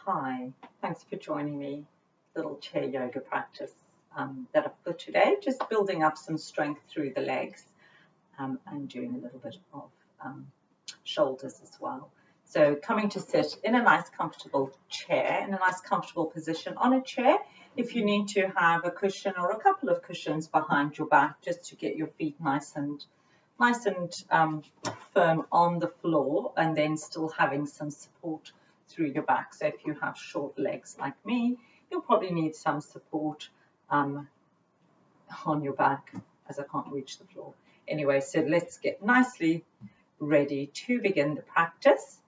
Hi, thanks for joining me. Little chair yoga practice that I've put today, just building up some strength through the legs and doing a little bit of shoulders as well. So coming to sit in a nice comfortable chair, in a nice comfortable position on a chair. If you need to have a cushion or a couple of cushions behind your back just to get your feet nice and firm on the floor, and then still having some support through your back. So if you have short legs like me, you'll probably need some support on your back, as I can't reach the floor. Anyway, so let's get nicely ready to begin the practice.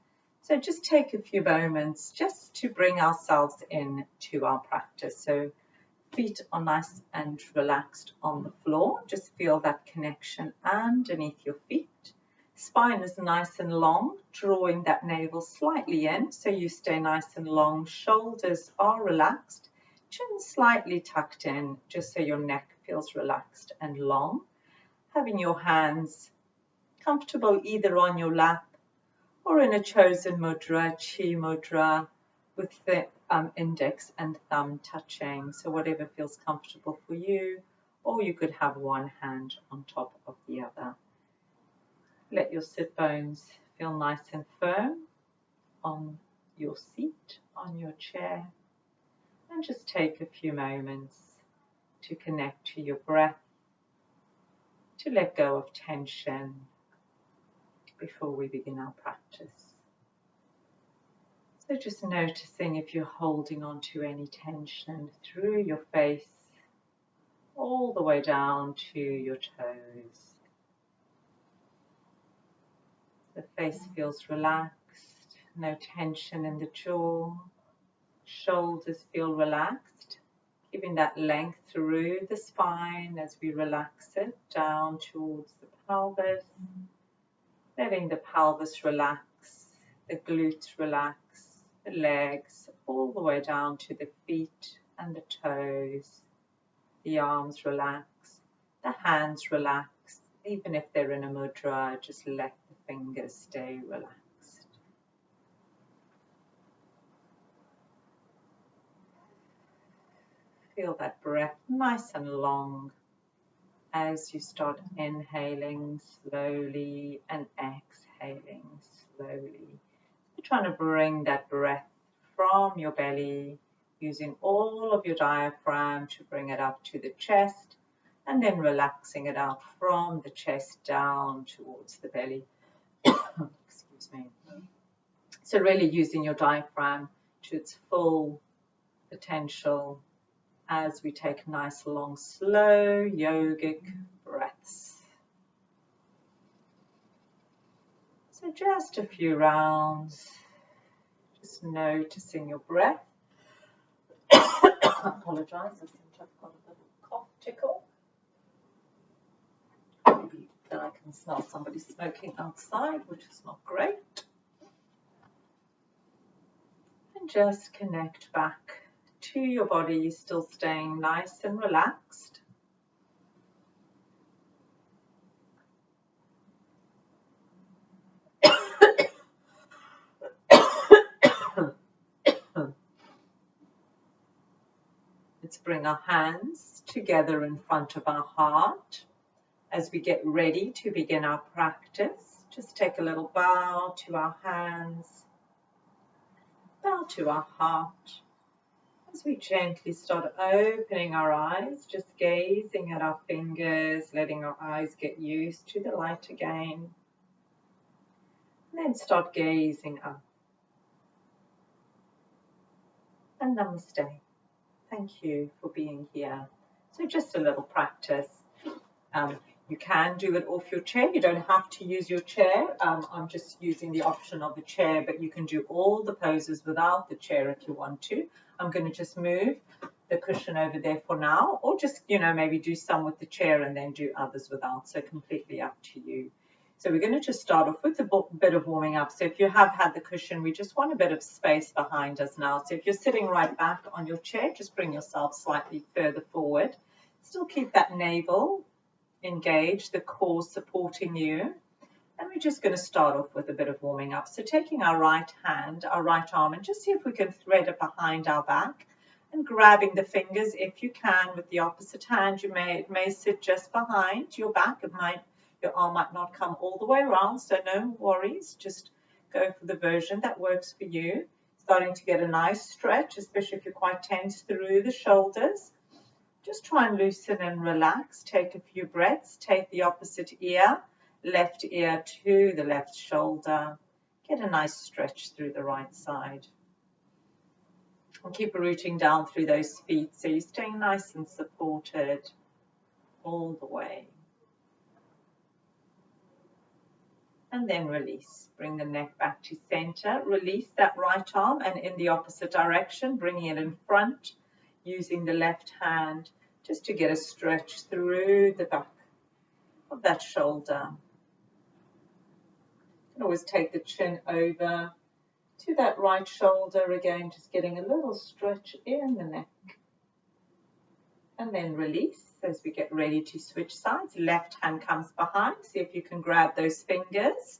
So just take a few moments just to bring ourselves in to our practice. So feet are nice and relaxed on the floor. Just feel that connection underneath your feet. Spine is nice and long, drawing that navel slightly in so you stay nice and long. Shoulders are relaxed, chin slightly tucked in just so your neck feels relaxed and long. Having your hands comfortable either on your lap or in a chosen mudra, chi mudra, with the index and thumb touching, so whatever feels comfortable for you, or you could have one hand on top of the other. Let your sit bones feel nice and firm on your seat, on your chair, and just take a few moments to connect to your breath, to let go of tension before we begin our practice. So just noticing if you're holding on to any tension through your face, all the way down to your toes. The face feels relaxed, no tension in the jaw. Shoulders feel relaxed, giving that length through the spine as we relax it down towards the pelvis. Letting the pelvis relax, the glutes relax, the legs all the way down to the feet and the toes. The arms relax, the hands relax. Even if they're in a mudra, just let the fingers stay relaxed. Feel that breath nice and long as you start inhaling slowly and exhaling slowly. You're trying to bring that breath from your belly, using all of your diaphragm to bring it up to the chest, and then relaxing it out from the chest down towards the belly. Excuse me. So really using your diaphragm to its full potential as we take nice, long, slow yogic breaths. So just a few rounds, just noticing your breath. I apologise, I think I've got a little cough tickle. Maybe that I can smell somebody smoking outside, which is not great. And just connect back to your body, still staying nice and relaxed. Let's bring our hands together in front of our heart as we get ready to begin our practice. Just take a little bow to our hands, bow to our heart. As we gently start opening our eyes, just gazing at our fingers, letting our eyes get used to the light again. And then start gazing up. And namaste. Thank you for being here. So just a little practice. You can do it off your chair. You don't have to use your chair. I'm just using the option of the chair, but you can do all the poses without the chair if you want to. I'm going to just move the cushion over there for now, or just, maybe do some with the chair and then do others without. So completely up to you. So we're going to just start off with a bit of warming up. So if you have had the cushion, we just want a bit of space behind us now. So if you're sitting right back on your chair, just bring yourself slightly further forward. Still keep that navel engaged, the core supporting you. And we're just going to start off with a bit of warming up. So taking our right hand, our right arm, and just see if we can thread it behind our back and grabbing the fingers if you can with the opposite hand. It may sit just behind your back. Your arm might not come all the way around, so no worries. Just go for the version that works for you. Starting to get a nice stretch, especially if you're quite tense through the shoulders. Just try and loosen and relax. Take a few breaths. Take the opposite ear, left ear to the left shoulder. Get a nice stretch through the right side. And keep rooting down through those feet so you're staying nice and supported all the way. And then release. Bring the neck back to center. Release that right arm and in the opposite direction, bringing it in front, using the left hand just to get a stretch through the back of that shoulder. You can always take the chin over to that right shoulder again, just getting a little stretch in the neck. And then release as we get ready to switch sides. Left hand comes behind. See if you can grab those fingers.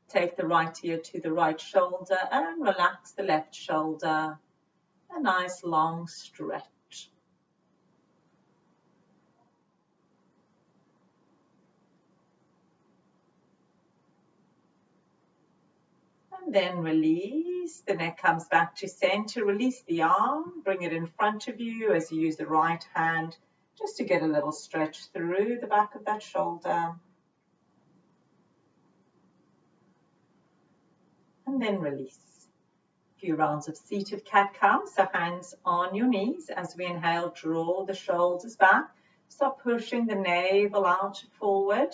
Take the right ear to the right shoulder and relax the left shoulder. A nice long stretch. And then release. The neck comes back to center. Release the arm. Bring it in front of you as you use the right hand just to get a little stretch through the back of that shoulder. And then release. A few rounds of seated cat-cow, so hands on your knees. As we inhale, draw the shoulders back. Start pushing the navel out forward,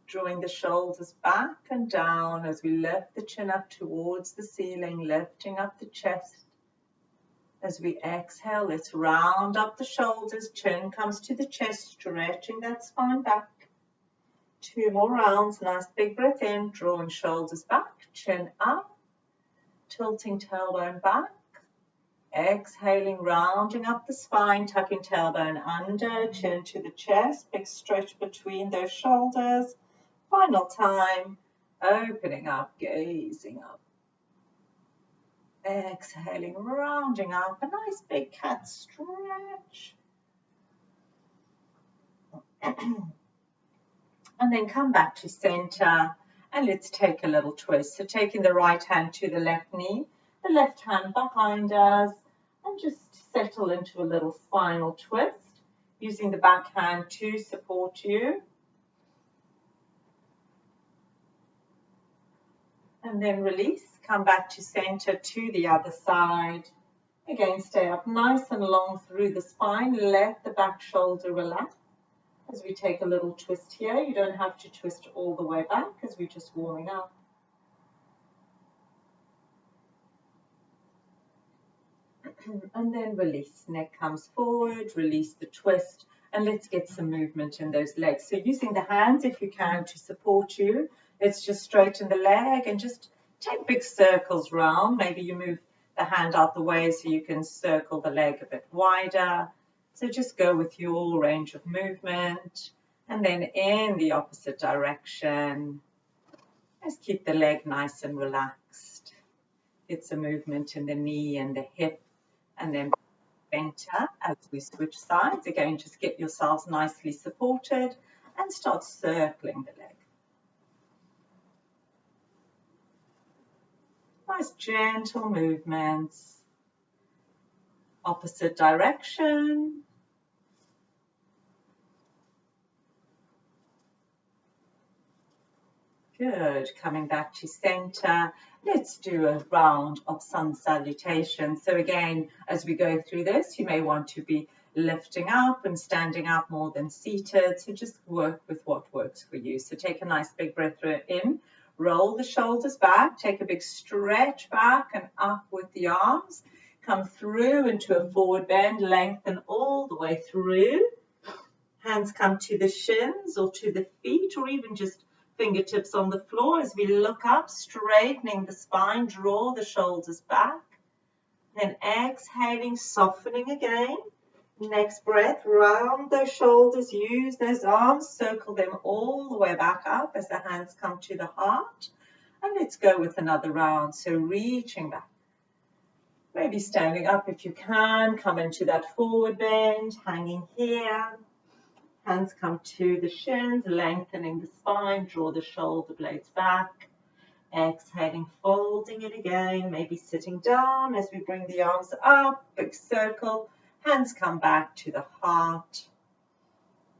drawing the shoulders back and down as we lift the chin up towards the ceiling, lifting up the chest. As we exhale, let's round up the shoulders, chin comes to the chest, stretching that spine back. 2 more rounds, nice big breath in, drawing shoulders back, chin up, tilting tailbone back. Exhaling, rounding up the spine, tucking tailbone under, chin to the chest, big stretch between those shoulders. Final time, opening up, gazing up. Exhaling, rounding up, a nice big cat stretch. And then come back to center and let's take a little twist. So taking the right hand to the left knee, the left hand behind us, and just settle into a little spinal twist, using the back hand to support you. And then release, come back to center to the other side. Again, stay up nice and long through the spine, let the back shoulder relax. As we take a little twist here, you don't have to twist all the way back as we're just warming up. And then release, neck comes forward, release the twist, and let's get some movement in those legs. So using the hands, if you can, to support you, let's just straighten the leg and just take big circles round. Maybe you move the hand out the way so you can circle the leg a bit wider. So just go with your range of movement, and then in the opposite direction, just keep the leg nice and relaxed. Get some movement in the knee and the hip, and then center as we switch sides. Again, just get yourselves nicely supported and start circling the leg. Nice gentle movements. Opposite direction. Good. Coming back to center. Let's do a round of sun salutation. So again, as we go through this, you may want to be lifting up and standing up more than seated. So just work with what works for you. So take a nice big breath in. Roll the shoulders back. Take a big stretch back and up with the arms. Come through into a forward bend, lengthen all the way through. Hands come to the shins or to the feet, or even just fingertips on the floor as we look up, straightening the spine, draw the shoulders back. Then exhaling, softening again. Next breath, round those shoulders, use those arms, circle them all the way back up as the hands come to the heart. And let's go with another round. So reaching back. Maybe standing up if you can, come into that forward bend, hanging here. Hands come to the shins, lengthening the spine, draw the shoulder blades back. Exhaling, folding it again, maybe sitting down as we bring the arms up, big circle. Hands come back to the heart.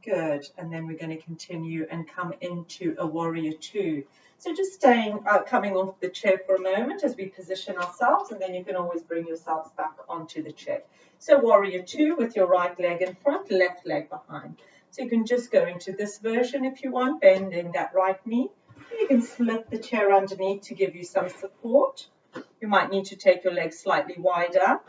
Good. And then we're going to continue and come into a warrior two. So just staying, coming off the chair for a moment as we position ourselves, and then you can always bring yourselves back onto the chair. So warrior two with your right leg in front, left leg behind. So you can just go into this version if you want, bending that right knee. You can slip the chair underneath to give you some support. You might need to take your legs slightly wider,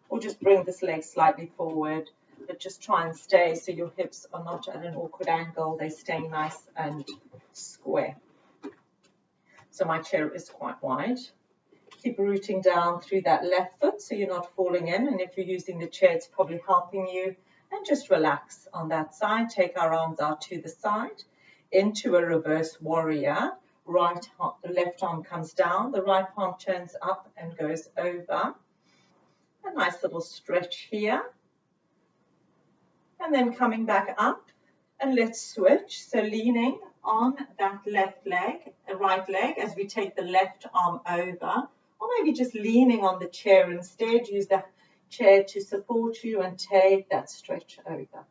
or just bring this leg slightly forward, but just try and stay so your hips are not at an awkward angle. They stay nice and square. So my chair is quite wide. Keep rooting down through that left foot so you're not falling in, and if you're using the chair, it's probably helping you. And just relax on that side. Take our arms out to the side into a reverse warrior. Left arm comes down, the right palm turns up and goes over. A nice little stretch here. And then coming back up, and let's switch. So leaning on that left leg, right leg, as we take the left arm over, or maybe just leaning on the chair instead. Use the chair to support you and take that stretch over.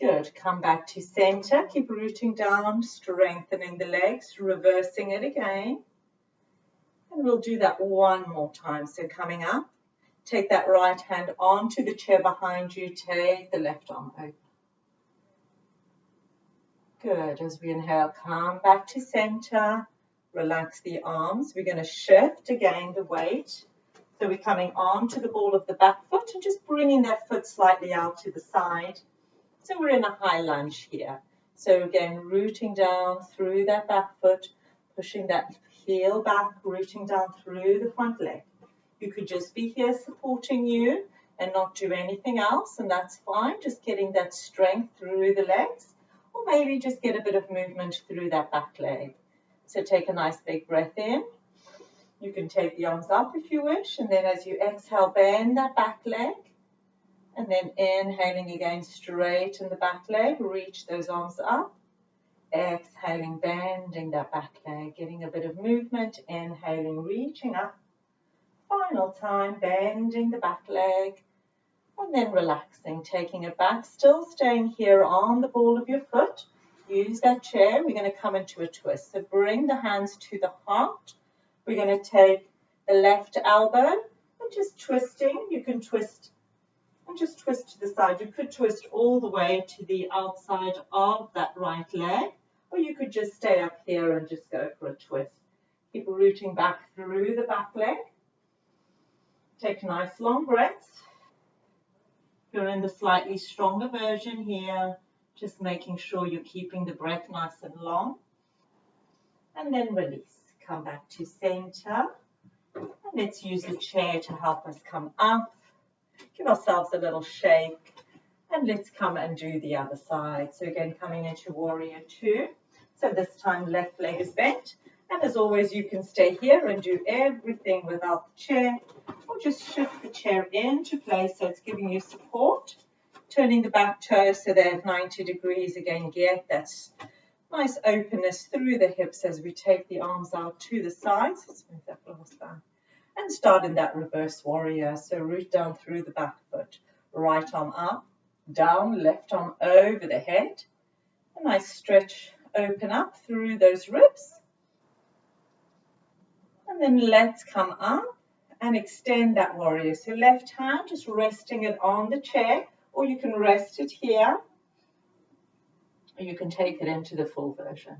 Good. Come back to center. Keep rooting down, strengthening the legs, reversing it again. And we'll do that one more time. So coming up, take that right hand onto the chair behind you, take the left arm over. Good. As we inhale, come back to center, relax the arms. We're going to shift again the weight. So we're coming on to the ball of the back foot and just bringing that foot slightly out to the side. So we're in a high lunge here. So again, rooting down through that back foot, pushing that heel back, rooting down through the front leg. You could just be here supporting you and not do anything else, and that's fine. Just getting that strength through the legs, or maybe just get a bit of movement through that back leg. So take a nice big breath in. You can take the arms up if you wish, and then as you exhale, bend that back leg. And then inhaling again, straighten the back leg, reach those arms up. Exhaling, bending that back leg, getting a bit of movement. Inhaling, reaching up. Final time, bending the back leg. And then relaxing, taking it back, still staying here on the ball of your foot. Use that chair. We're going to come into a twist. So bring the hands to the heart. We're going to take the left elbow and just twisting. You can twist and just twist to the side. You could twist all the way to the outside of that right leg, or you could just stay up here and just go for a twist. Keep rooting back through the back leg. Take nice long breaths. You're in the slightly stronger version here, just making sure you're keeping the breath nice and long. And then release. Come back to center. And let's use the chair to help us come up. Give ourselves a little shake, and let's come and do the other side. So again, coming into warrior two. So this time left leg is bent, and as always you can stay here and do everything without the chair, or just shift the chair into place so it's giving you support. Turning the back toes so they're at 90 degrees. Again, get that nice openness through the hips as we take the arms out to the sides. Let's move that glass down. And start in that reverse warrior. So root down through the back foot. Right arm up, down, left arm over the head. A nice stretch, open up through those ribs. And then let's come up and extend that warrior. So left hand, just resting it on the chair, or you can rest it here, or you can take it into the full version.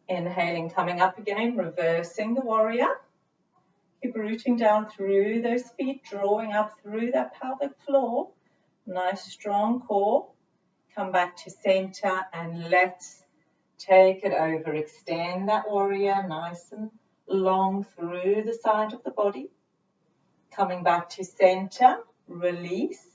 Inhaling, coming up again, reversing the warrior. Keep rooting down through those feet, drawing up through that pelvic floor. Nice strong core. Come back to center and let's take it over. Extend that warrior nice and long through the side of the body. Coming back to center. release.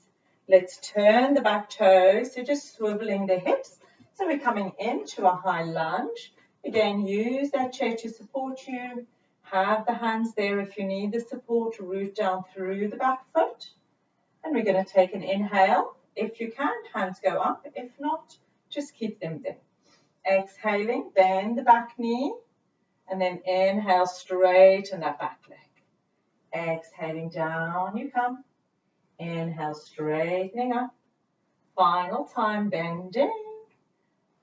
Let's turn the back toes, so just swiveling the hips. So we're coming into a high lunge. Again, use that chair to support you. Have the hands there if you need the support, root down through the back foot. And we're going to take an inhale. If you can, hands go up. If not, just keep them there. Exhaling, bend the back knee. And then inhale, straighten that back leg. Exhaling, down you come. Inhale, straightening up. Final time, bending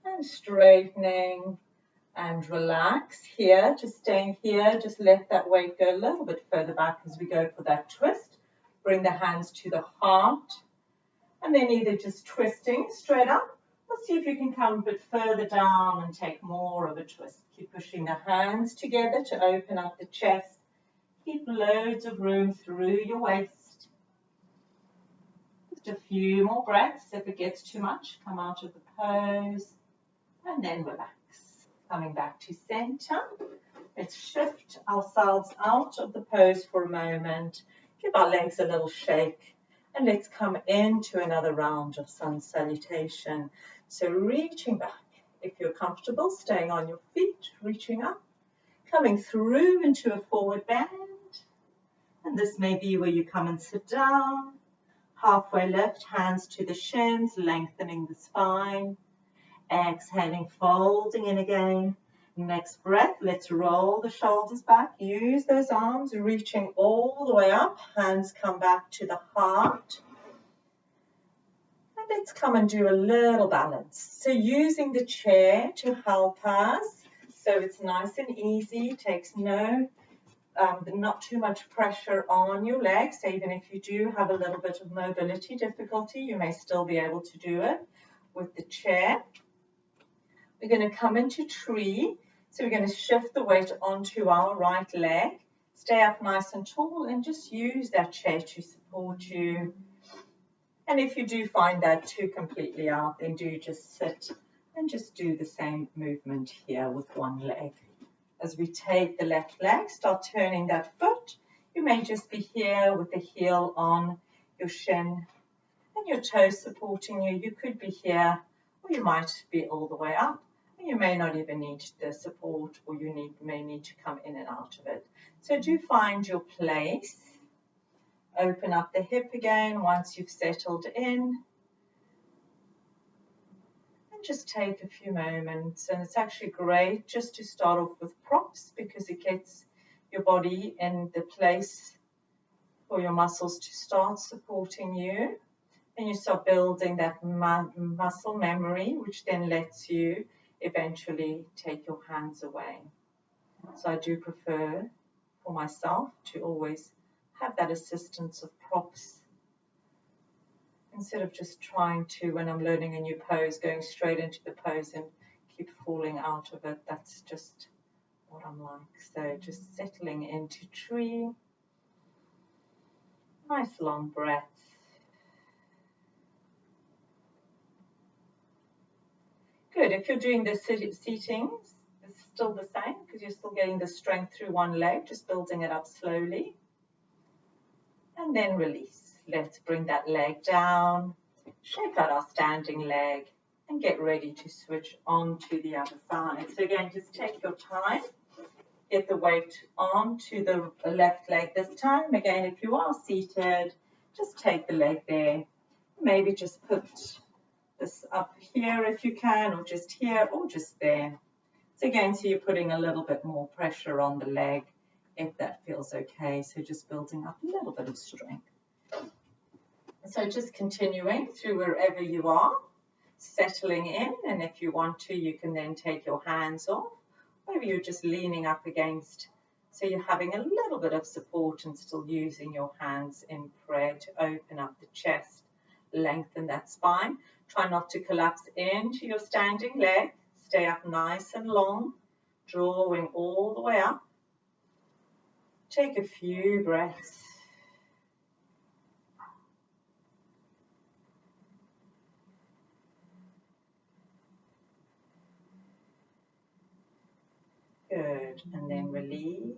and straightening and relax here. Just staying here, just let that weight go a little bit further back as we go for that twist. Bring the hands to the heart and then either just twisting straight up or see if you can come a bit further down and take more of a twist. Keep pushing the hands together to open up the chest. Keep loads of room through your waist. Just a few more breaths. If it gets too much, come out of the pose and then relax. Coming back to center. Let's shift ourselves out of the pose for a moment. Give our legs a little shake and let's come into another round of sun salutation. So reaching back. If you're comfortable, staying on your feet, reaching up, coming through into a forward bend. And this may be where you come and sit down. Halfway lift, hands to the shins, lengthening the spine. Exhaling, folding in again. Next breath, let's roll the shoulders back. Use those arms, reaching all the way up. Hands come back to the heart. And let's come and do a little balance. So using the chair to help us. So it's nice and easy, takes not too much pressure on your legs. So even if you do have a little bit of mobility difficulty, you may still be able to do it with the chair. We're going to come into tree. So we're going to shift the weight onto our right leg. Stay up nice and tall and just use that chair to support you. And if you do find that too completely out, then do just sit and just do the same movement here with one leg. As we take the left leg, start turning that foot. You may just be here with the heel on your shin and your toes supporting you. You could be here, or you might be all the way up. And you may not even need the support, or you may need to come in and out of it. So do find your place. Open up the hip again once you've settled in. Just take a few moments, and it's actually great just to start off with props because it gets your body in the place for your muscles to start supporting you, and you start building that muscle memory, which then lets you eventually take your hands away. So I do prefer for myself to always have that assistance of props instead of just trying to, when I'm learning a new pose, going straight into the pose and keep falling out of it. That's just what I'm like. So just settling into tree. Nice long breath. Good. If you're doing the seatings, it's still the same because you're still getting the strength through one leg, just building it up slowly. And then release. Let's bring that leg down, shake out our standing leg, and get ready to switch on to the other side. So again, just take your time. Get the weight onto the left leg this time. Again, if you are seated, just take the leg there. Maybe just put this up here if you can, or just here, or just there. So again, so you're putting a little bit more pressure on the leg if that feels okay. So just building up a little bit of strength. So just continuing through wherever you are, settling in, and if you want to, you can then take your hands off. Maybe you're just leaning up against, so you're having a little bit of support and still using your hands in prayer to open up the chest, lengthen that spine. Try not to collapse into your standing leg. Stay up nice and long, drawing all the way up. Take a few breaths. Good, and then release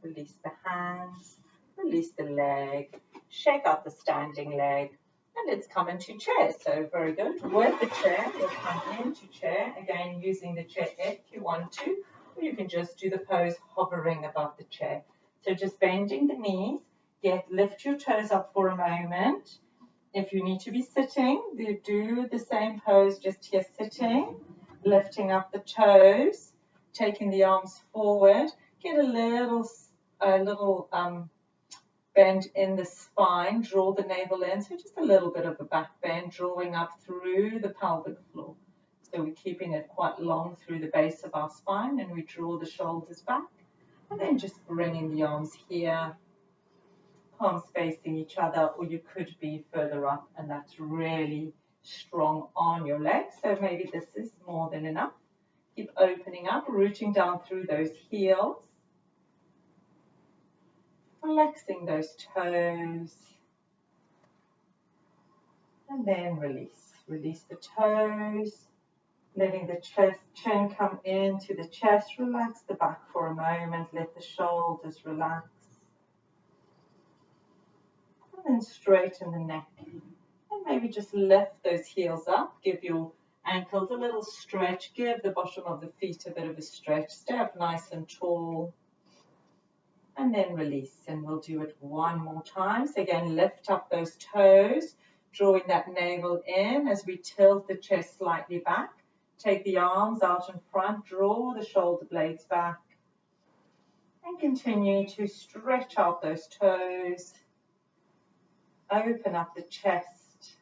the hands, release the leg, shake out the standing leg, and let's come into chair. So very good. With the chair, we'll come into chair, again using the chair if you want to, or you can just do the pose hovering above the chair. So just bending the knees, lift your toes up for a moment. If you need to be sitting, you do the same pose just here sitting, lifting up the toes, taking the arms forward, get a little bend in the spine, draw the navel in, so just a little bit of a back bend, drawing up through the pelvic floor. So we're keeping it quite long through the base of our spine, and we draw the shoulders back, and then just bringing the arms here, palms facing each other, or you could be further up, and that's really strong on your legs. So maybe this is more than enough. Keep opening up, rooting down through those heels, flexing those toes, and then release. Release the toes, letting the chin come into the chest. Relax the back for a moment, let the shoulders relax. And then straighten the neck. And maybe just lift those heels up, give your ankles a little stretch, give the bottom of the feet a bit of a stretch, stay up nice and tall. And then release, and we'll do it one more time. So again, lift up those toes, drawing that navel in as we tilt the chest slightly back. Take the arms out in front, draw the shoulder blades back, and continue to stretch out those toes. Open up the chest,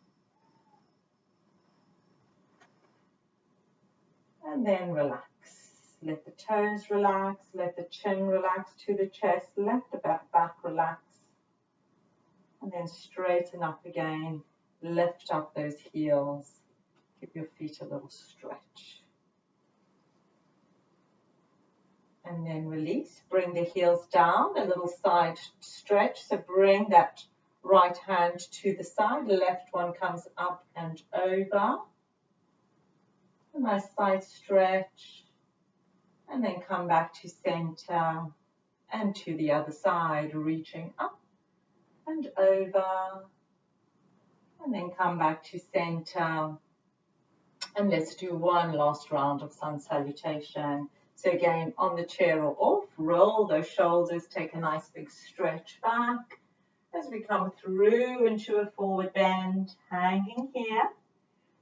and then relax. Let the toes relax, let the chin relax to the chest, let the back relax, and then straighten up again, lift up those heels, give your feet a little stretch. And then release, bring the heels down, a little side stretch, so bring that right hand to the side, left one comes up and over, a nice side stretch. And then come back to center and to the other side, reaching up and over. And then come back to center. And let's do one last round of sun salutation. So again, on the chair or off, roll those shoulders, take a nice big stretch back. As we come through into a forward bend, hanging here.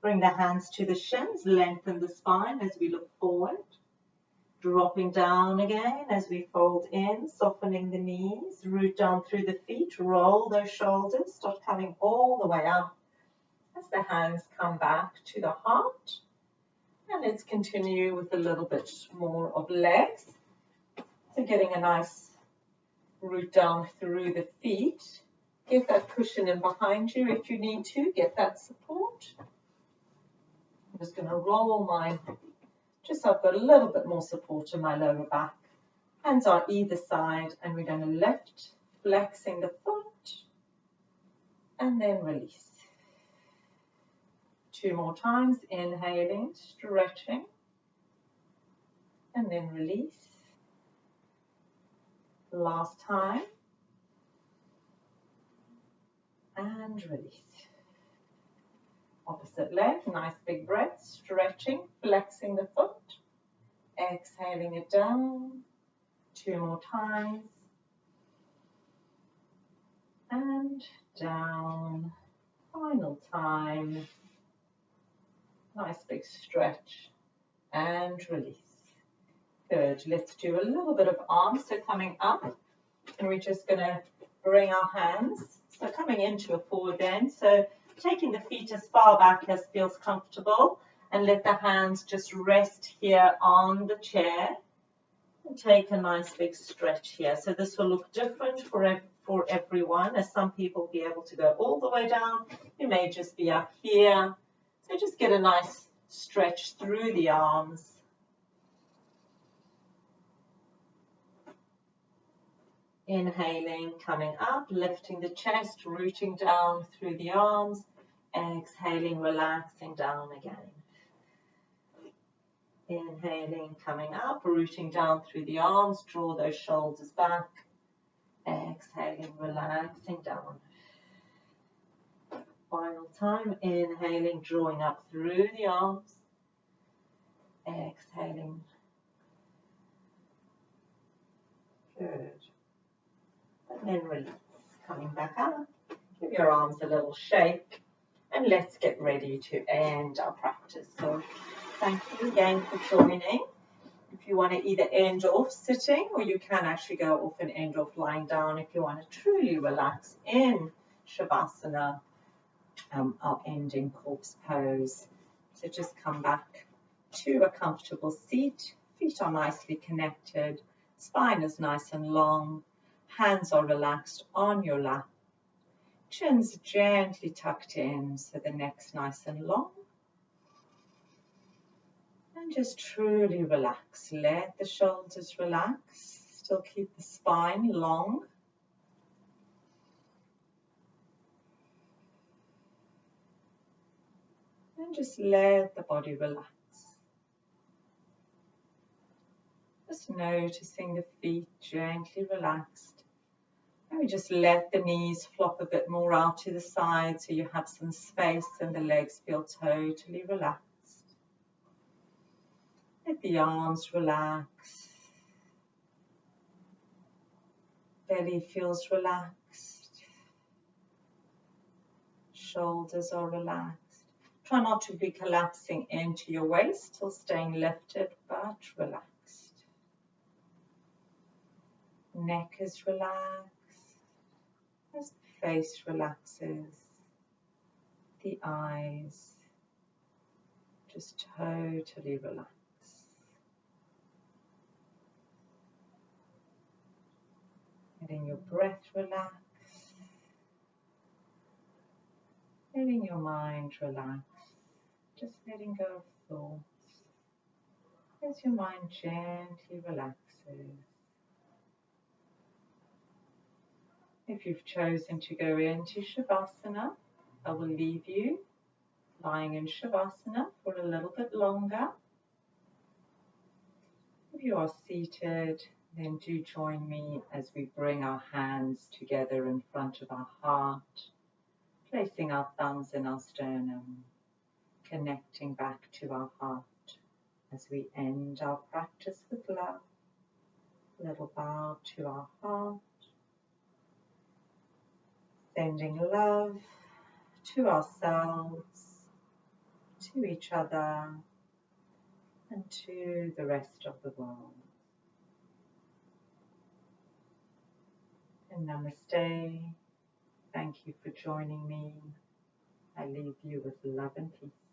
Bring the hands to the shins, lengthen the spine as we look forward. Dropping down again as we fold in, softening the knees, root down through the feet, roll those shoulders, start coming all the way up as the hands come back to the heart. And let's continue with a little bit more of legs. So getting a nice root down through the feet. Get that cushion in behind you if you need to, get that support. I'm just going to roll mine just so I've got a little bit more support in my lower back. Hands on either side, and we're going to lift, flexing the foot, and then release. 2 more times, inhaling, stretching, and then release. Last time, and release. Opposite leg, nice big breath, stretching, flexing the foot, exhaling it down, 2 more times, and down, final time, nice big stretch, and release. Good, let's do a little bit of arms, so coming up, and we're just going to bring our hands, so coming into a forward bend, so taking the feet as far back as feels comfortable, and let the hands just rest here on the chair, and take a nice big stretch here. So this will look different for everyone, as some people will be able to go all the way down, you may just be up here, so just get a nice stretch through the arms. Inhaling, coming up, lifting the chest, rooting down through the arms. Exhaling, relaxing down again. Inhaling, coming up, rooting down through the arms. Draw those shoulders back. Exhaling, relaxing down. time. Inhaling, drawing up through the arms. Exhaling. Good. And then release. Coming back up. Give your arms a little shake. And let's get ready to end our practice. So thank you again for joining. If you want to either end off sitting, or you can actually go off and end off lying down if you want to truly relax in Shavasana, our ending corpse pose. So just come back to a comfortable seat. Feet are nicely connected. Spine is nice and long. Hands are relaxed on your lap. Chin's gently tucked in, so the neck's nice and long. And just truly relax. Let the shoulders relax. Still keep the spine long. And just let the body relax. Just noticing the feet gently relaxed. And we just let the knees flop a bit more out to the side so you have some space and the legs feel totally relaxed. Let the arms relax. Belly feels relaxed. Shoulders are relaxed. Try not to be collapsing into your waist, still staying lifted but relaxed. Neck is relaxed. As the face relaxes, the eyes just totally relax. Letting your breath relax. Letting your mind relax. Just letting go of thoughts as your mind gently relaxes. If you've chosen to go into Shavasana, I will leave you lying in Shavasana for a little bit longer. If you are seated, then do join me as we bring our hands together in front of our heart, placing our thumbs in our sternum, connecting back to our heart as we end our practice with love. A little bow to our heart, sending love to ourselves, to each other, and to the rest of the world. And namaste. Thank you for joining me. I leave you with love and peace.